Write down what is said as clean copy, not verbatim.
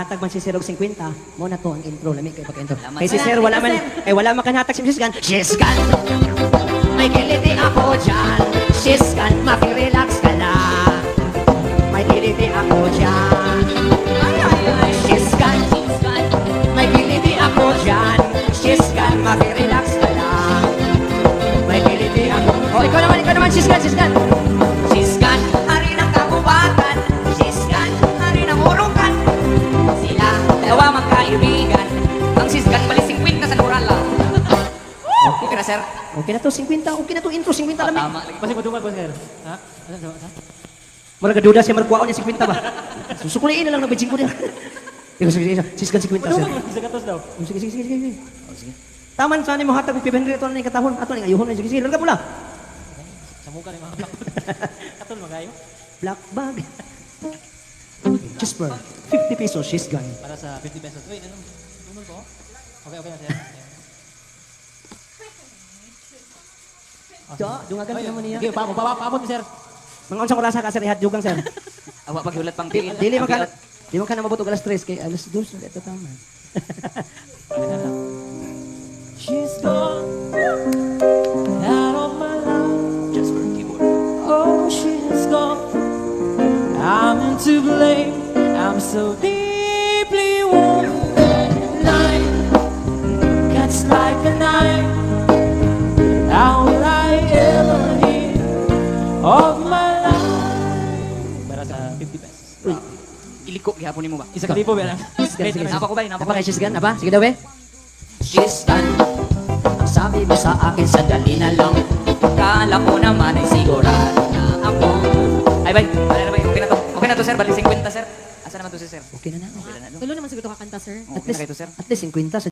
Nakahatag man si Sir og 50. Mo na to ang intro, lami kay pag-intro. Salamat. Kay si Sir wala man wala man kanhatag si Sisgan. Sisgan. May kiliti ako diyan. Sisgan, maki-relax ka lang. May kiliti ako diyan. Sisgan. May kiliti ako diyan. Sisgan, maki-relax ka lang. May kiliti ako. Oh, ikaw naman, Sisgan. Sisgan, hari ng kabubatan. Sisgan, hari ng urungkan. Sila, dalawa magkaibigan. Ang Sisgan, bali 50 sa Kurala. Okay na, sir? Okay na to, 50. Okay na to, intro, 50 lang. Tama. Pasi matungkol po, sir. Ha? Ano? Mura gaduda siya, markuaon niya 50 ba? Susukuliin na lang ng bitsing ko niya. Sige, Sisgan 50, sir. Sa katos daw. Sige. Taman, saan mo hatag, 500 ito na yung katahon. Ato na yung ayuhon. Sige, larga pula. Sa mukha ni mga katol magayo. Black bag. Chisper, 50 pesos, Sisgan. Para sa 50 pesos. Uy, ano? Tumul ko? Okay na, sir. Dungagan Uy, naman niya. Okay, paabot ni sir. Mga unsang orasa ka, sir, ihat jugang, sir. Awa paghulat pang tiil. Dili man ka, di man ka na mabot og alas 3 kay alas 2 ito tama. She's gone out of my life. Just for keyboard. Oh, she's gone. I'm to blame. I'm so deeply wounded. Life cuts like a knife. How will I ever heal of my life? Para sa 50 pesos. Uy, Iliko, gihapon mo ba? Isa ka lipo, ba? Sige. Napa ko ba? Napa kay Sisgan, apa? Sige daw, be. Sisgan, ang sabi mo sa akin sandali na lang. Kala ko naman ay sigurado na ako. Ay, bay. Okay na to, sir. Bali 50, sir. Asa naman to si sir? Okay na na. Okay na, no? Tulo naman siguro kakanta, sir. Okay na kayo to, sir. At least 50 sa